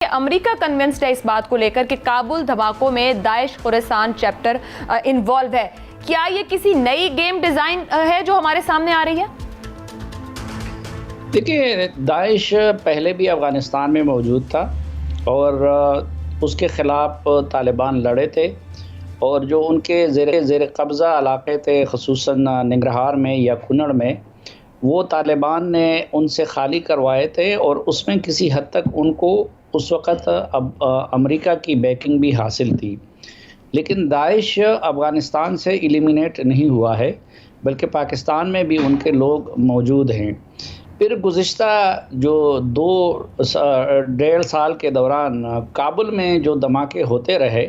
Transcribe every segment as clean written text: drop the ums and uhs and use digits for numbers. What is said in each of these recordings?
America convinced है इस बात को लेकर कि काबुल धमाकों में दाइश खुरासान चैप्टर इन्वॉल्व है। क्या ये किसी नई गेम डिजाइन है जो हमारे सामने आ रही है? देखिए, दाइश पहले भी अफ़गानिस्तान में मौजूद था और उसके ख़िलाफ़ तालिबान लड़े थे और जो उनके ज़ेर कब्ज़ा इलाक़े थे, ख़ुसूसन निंगरहार में या कुन्नड़ में, वो तालिबान ने उनसे खाली करवाए थे और उसमें किसी हद तक उनको उस वक़्त अमेरिका की बैकिंग भी हासिल थी। लेकिन दाइश अफ़गानिस्तान से एलिमिनेट नहीं हुआ है, बल्कि पाकिस्तान में भी उनके लोग मौजूद हैं। फिर गुज़िश्ता जो 2.5 साल के दौरान काबुल में जो धमाके होते रहे,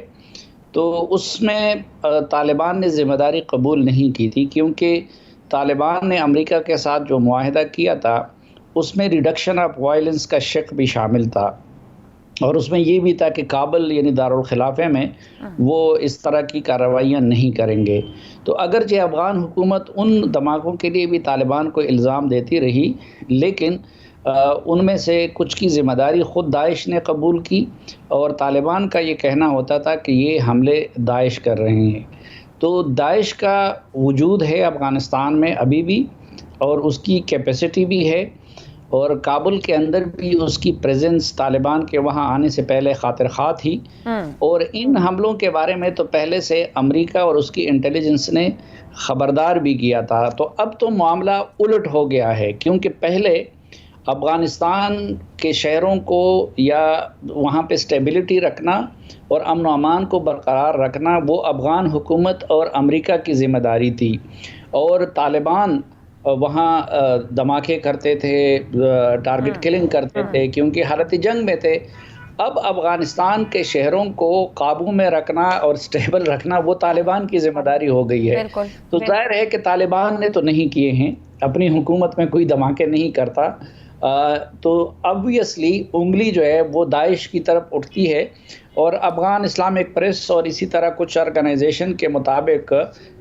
तो उसमें तालिबान ने ज़िम्मेदारी कबूल नहीं की थी, क्योंकि तालिबान ने अमेरिका के साथ जो मुआहिदा किया था उसमें रिडक्शन ऑफ वायलेंस का शक भी शामिल था और उसमें ये भी था कि काबुल यानी दारुल खिलाफे में वो इस तरह की कार्रवाइयाँ नहीं करेंगे। तो अगरचे अफ़गान हुकूमत उन धमाकों के लिए भी तालिबान को इल्ज़ाम देती रही, लेकिन उनमें से कुछ की ज़िम्मेदारी ख़ुद दाइश ने कबूल की और तालिबान का ये कहना होता था कि ये हमले दाइश कर रहे हैं। तो दाइश का वजूद है अफ़गानिस्तान में अभी भी और उसकी कैपेसिटी भी है और काबुल के अंदर भी उसकी प्रेजेंस तालिबान के वहाँ आने से पहले खातिर ख़्वाह थी। और इन हमलों के बारे में तो पहले से अमेरिका और उसकी इंटेलिजेंस ने ख़बरदार भी किया था। तो अब तो मामला उलट हो गया है, क्योंकि पहले अफ़गानिस्तान के शहरों को या वहाँ पे स्टेबिलिटी रखना और अमन व अमान को बरकरार रखना वो अफ़गान हुकूमत और अमेरिका की ज़िम्मेदारी थी और तालिबान वहाँ धमाके करते थे, टारगेट किलिंग करते थे, क्योंकि हालत जंग में थे। अब अफ़गानिस्तान के शहरों को काबू में रखना और स्टेबल रखना वो तालिबान की ज़िम्मेदारी हो गई है। तो ज़ाहिर है कि तालिबान ने तो नहीं किए हैं, अपनी हुकूमत में कोई धमाके नहीं करता। तो ऑब्वियसली उंगली जो है वो दाइश की तरफ उठती है और अफ़गान इस्लामिक प्रेस और इसी तरह कुछ ऑर्गेनाइजेशन के मुताबिक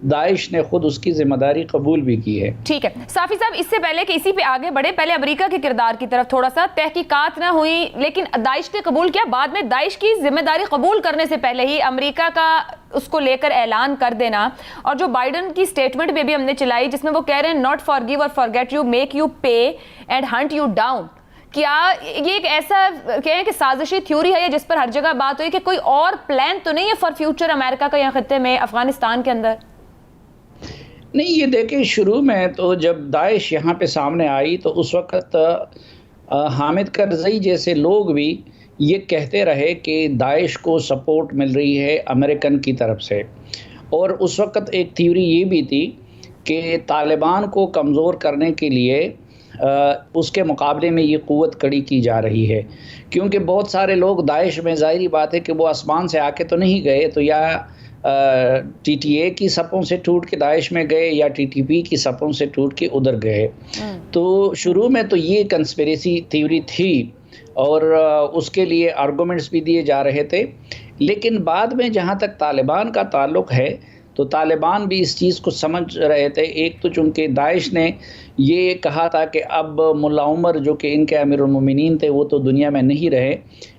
दाइश ने खुद उसकी जिम्मेदारी कबूल भी की है। ठीक है साफ़ी साहब, इससे पहले कि इसी पे आगे बढ़े, पहले अमेरिका के किरदार की तरफ थोड़ा सा तहकीकात ना हुई, लेकिन दाइश ने कबूल किया। बाद में दाइश की जिम्मेदारी कबूल करने से पहले ही अमेरिका का उसको लेकर ऐलान कर देना और जो बाइडन की स्टेटमेंट भी हमने चलाई जिसमें वो कह रहे हैं नॉट फॉरगिव और फॉरगेट यू, मेक यू पे एंड हंट यू डाउन। क्या ये एक ऐसा कहें कि साजिशी थ्योरी है जिस पर हर जगह बात हुई कि कोई और प्लान तो नहीं है फॉर फ्यूचर अमेरिका का यहाँ खत्ते में अफगानिस्तान के अंदर? नहीं, ये देखें, शुरू में तो जब दाइश यहाँ पे सामने आई तो उस वक़्त हामिद करज़ई जैसे लोग भी ये कहते रहे कि दाइश को सपोर्ट मिल रही है अमेरिकन की तरफ से, और उस वक़्त एक थ्योरी ये भी थी कि तालिबान को कमज़ोर करने के लिए उसके मुकाबले में ये क़ुव्वत कड़ी की जा रही है, क्योंकि बहुत सारे लोग दाइश में, ज़ाहिरी बात है कि वो आसमान से आके तो नहीं गए, तो या टीटीए की सपों से टूट के दाइश में गए या टीटीपी की सपों से टूट के उधर गए। तो शुरू में तो ये कंस्पिरेसी थ्योरी थी और उसके लिए आर्गूमेंट्स भी दिए जा रहे थे, लेकिन बाद में जहाँ तक तालिबान का ताल्लुक़ है तो तालिबान भी इस चीज़ को समझ रहे थे। एक तो चूँकि दाइश ने ये कहा था कि अब मुल्ला उमर जो कि इनके अमीरुल मोमिनीन थे वो तो दुनिया में नहीं रहे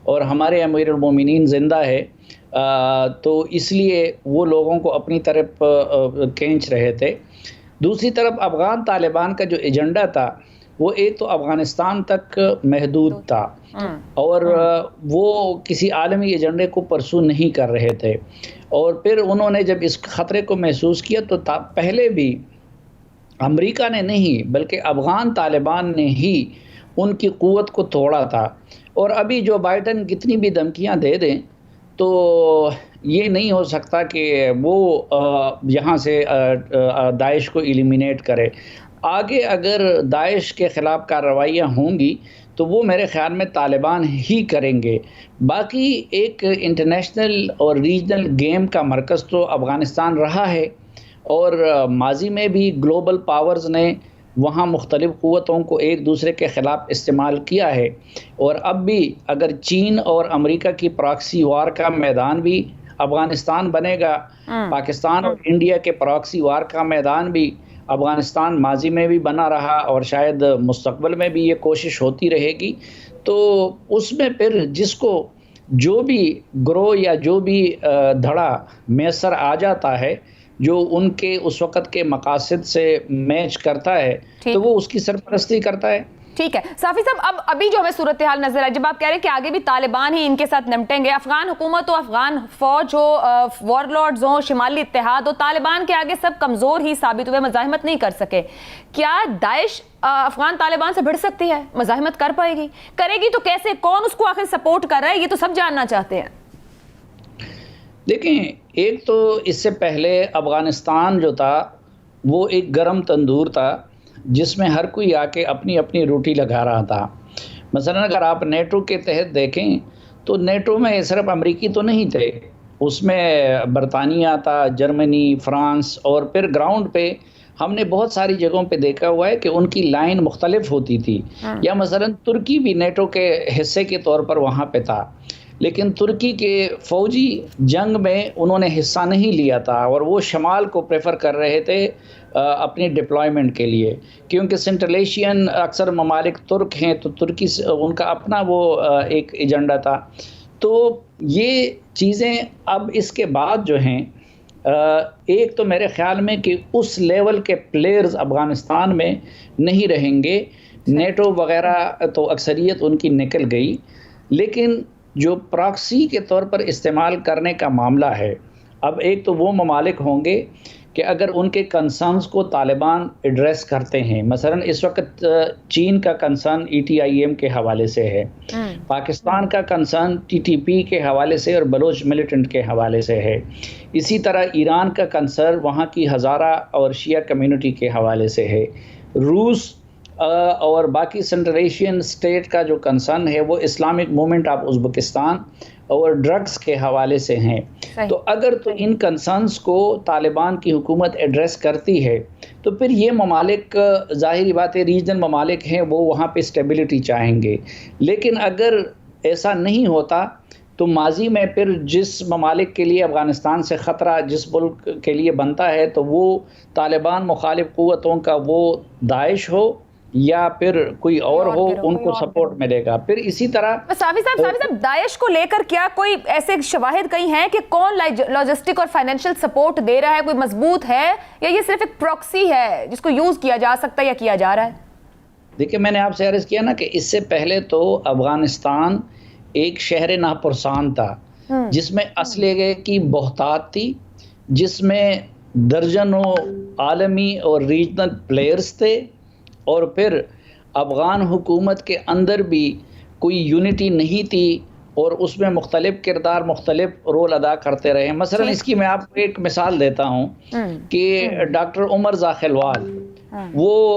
और हमारे अमीरुल मोमिनीन ज़िंदा है, तो इसलिए वो लोगों को अपनी तरफ खींच रहे थे। दूसरी तरफ अफ़गान तालिबान का जो एजेंडा था वो एक तो अफ़गानिस्तान तक महदूद था और वो किसी आलमी एजेंडे को परसू नहीं कर रहे थे। और फिर उन्होंने जब इस ख़तरे को महसूस किया तो पहले भी अमेरिका ने नहीं बल्कि अफ़गान तालिबान ने ही उनकी क़ुव्वत को तोड़ा था। और अभी जो बाइडन कितनी भी धमकियां दे दें तो ये नहीं हो सकता कि वो यहाँ से दाइश को एलिमिनेट करे। आगे अगर दाइश के ख़िलाफ़ कार्रवाइयाँ होंगी तो वो मेरे ख़्याल में तालिबान ही करेंगे। बाकी एक इंटरनेशनल और रीजनल गेम का मरकज़ तो अफ़गानिस्तान रहा है और माजी में भी ग्लोबल पावर्स ने वहाँ मुख्तलिफ़ क़ुव्वतों को एक दूसरे के ख़िलाफ़ इस्तेमाल किया है और अब भी अगर चीन और अमेरिका की प्रॉक्सी वार का मैदान भी अफ़गानिस्तान बनेगा, पाकिस्तान और इंडिया के प्रॉक्सी वार का मैदान भी अफ़गानिस्तान माजी में भी बना रहा और शायद मुस्तक़बिल में भी ये कोशिश होती रहेगी। तो उसमें फिर जिसको जो भी ग्रो या जो भी धड़ा मैसर आ जाता है, जो उनके उस वक़्त के मकासद से मैच करता है, तो वो उसकी सरपरस्ती करता है। ठीक है साफी साहब, अब अभी जो हमें सूरत हाल नजर आई, जब आप कह रहे हैं कि आगे भी तालिबान ही इनके साथ निपटेंगे, अफगान हुकूमत हो, अफगान फौज हो, वॉरलॉर्ड्स हो, शिमाली इत्तेहाद हो, तालिबान के आगे सब कमजोर ही साबित हुए, मज़ाहिमत नहीं कर सके। क्या दाइश अफगान तालिबान से भिड़ सकती है? मज़ाहिमत कर पाएगी? करेगी तो कैसे? कौन उसको आखिर सपोर्ट कर रहा है? ये तो सब जानना चाहते हैं। देखें, एक तो इससे पहले अफगानिस्तान जो था वो एक गर्म तंदूर था जिसमें हर कोई आके अपनी अपनी रोटी लगा रहा था। मसलन अगर आप नेटो के तहत देखें तो नेटो में सिर्फ अमेरिकी तो नहीं थे, उसमें बरतानिया था, जर्मनी, फ्रांस, और फिर ग्राउंड पे हमने बहुत सारी जगहों पे देखा हुआ है कि उनकी लाइन मुख्तलिफ होती थी। या मसलन तुर्की भी नेटो के हिस्से के तौर पर वहाँ पे था, लेकिन तुर्की के फ़ौजी जंग में उन्होंने हिस्सा नहीं लिया था और वो शमाल को प्रेफर कर रहे थे अपनी डिप्लॉयमेंट के लिए, क्योंकि सेंट्रल एशियन अक्सर ममालिक तुर्क हैं, तो तुर्की उनका अपना वो एक एजेंडा था। तो ये चीज़ें अब इसके बाद जो हैं, एक तो मेरे ख़्याल में कि उस लेवल के प्लेयर्स अफ़गानिस्तान में नहीं रहेंगे। नेटो वग़ैरह तो अक्सरियत उनकी निकल गई, लेकिन जो प्रॉक्सी के तौर पर इस्तेमाल करने का मामला है, अब एक तो वो ममालिक होंगे कि अगर उनके कंसर्न्स को तालिबान एड्रेस करते हैं, मसलन इस वक्त चीन का कंसर्न ETIM के हवाले से है, पाकिस्तान का कंसर्न TTP के हवाले से और बलोच मिलिटेंट के हवाले से है, इसी तरह ईरान का कंसर्न वहाँ की हज़ारा और शिया कम्युनिटी के हवाले से है, रूस और बाकी सेंट्रल एशियन स्टेट का जो कंसर्न है वो इस्लामिक मूवमेंट ऑफ उज़्बेकिस्तान और ड्रग्स के हवाले से हैं। तो अगर तो इन कंसर्न्स को तालिबान की हुकूमत एड्रेस करती है तो फिर ये ममालिक, ज़ाहिरी बात है रीजनल ममालिक हैं, वो वहाँ पे स्टेबिलिटी चाहेंगे। लेकिन अगर ऐसा नहीं होता तो माजी में फिर जिस ममालिक के लिए अफ़गानिस्तान से ख़तरा जिस मुल्क के लिए बनता है, तो वो तालिबान मुखालिफ क़ुव्वतों का वो दाइश हो या फिर कोई और हो, उनको सपोर्ट मिलेगा। फिर इसी तरह साफी साहब दाइश को लेकर क्या कोई ऐसे शवाहिद कहीं हैं कि कौन लॉजिस्टिक और फाइनेंशियल सपोर्ट दे रहा है? कोई मजबूत है या ये सिर्फ एक प्रॉक्सी है जिसको यूज किया जा सकता है या किया जा रहा है? देखिए, मैंने आपसे अर्ज किया ना कि इससे पहले तो अफगानिस्तान एक शहर नापुरसान था जिसमें असलहे की बहुतात थी, जिसमें दर्जनों आलमी और रीजनल प्लेयर्स थे, और फिर अफ़गान हुकूमत के अंदर भी कोई यूनिटी नहीं थी और उसमें मुख्तलिफ किरदार मुख्तलिफ रोल अदा करते रहे। मसलन इसकी मैं आपको एक मिसाल देता हूँ कि डॉक्टर उमर ज़ाखिलवाल, वो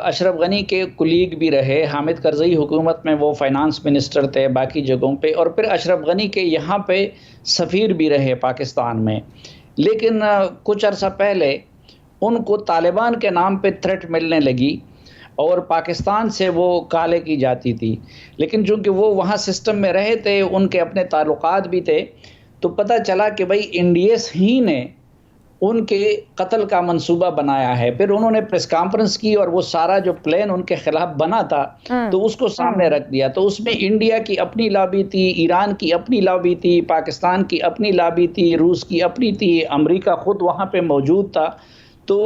अशरफ गनी के कुलीग भी रहे, हामिद करज़ई हुकूमत में वो फाइनेंस मिनिस्टर थे, बाकी जगहों पे, और फिर अशरफ गनी के यहाँ पे सफ़ीर भी रहे पाकिस्तान में। लेकिन कुछ अर्सा पहले उनको तालिबान के नाम पे थ्रेट मिलने लगी और पाकिस्तान से वो काले की जाती थी, लेकिन चूँकि वो वहाँ सिस्टम में रहे थे, उनके अपने ताल्लुकात भी थे, तो पता चला कि भाई इंडियस ही ने उनके कत्ल का मंसूबा बनाया है। फिर उन्होंने प्रेस कॉन्फ्रेंस की और वो सारा जो प्लान उनके खिलाफ बना था तो उसको सामने रख दिया। तो उसमें इंडिया की अपनी लॉबी थी, ईरान की अपनी लॉबी थी, पाकिस्तान की अपनी लॉबी थी, रूस की अपनी थी, अमेरिका खुद वहाँ पे मौजूद था। तो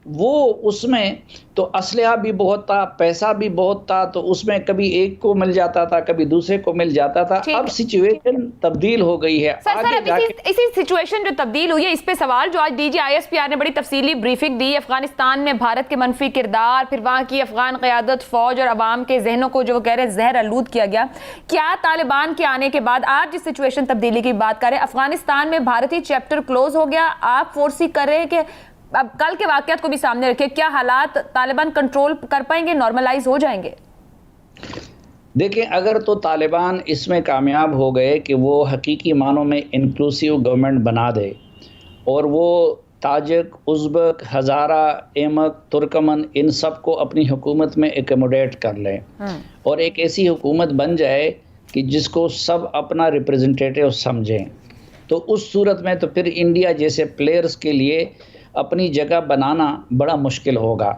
वो उसमें तो असलहा भी बहुत था, पैसा भी बहुत था, तो उसमें कभी एक को मिल जाता था, कभी दूसरे को मिल जाता था। अब सिचुएशन तब्दील हो गई है। इसी सिचुएशन जो तब्दील हुई है, इस पे सवाल जो आज DG ISPR ने बड़ी तफसीली ब्रीफिंग दी, अफगानिस्तान में भारत के मनफी किरदार, फिर वहाँ की अफगान क़यादत, फौज और अवाम के जहनों को जो वो कह रहे हैं जहर आलूद किया गया। क्या तालिबान के आने के बाद आज जिस सिचुएशन तब्दीली की बात करें, अफगानिस्तान में भारतीय चैप्टर क्लोज हो गया, आप फोर्सी कर रहे हैं कि अब कल के वाकयात को भी सामने रखे, क्या हालात तालिबान कंट्रोल कर पाएंगे, नॉर्मलाइज हो जाएंगे? देखिए, अगर तो तालिबान इसमें कामयाब हो गए कि वो हकीकी मानों में इंक्लूसिव गवर्नमेंट बना दे और वो ताजिक, उज़्बेक, हज़ारा, एमक, तुर्कमन इन सब को अपनी हुकूमत में एकोमोडेट कर लें और एक ऐसी हुकूमत बन जाए कि जिसको सब अपना रिप्रेजेंटेटिव समझें, तो उस सूरत में तो फिर इंडिया जैसे प्लेयर्स के लिए अपनी जगह बनाना बड़ा मुश्किल होगा।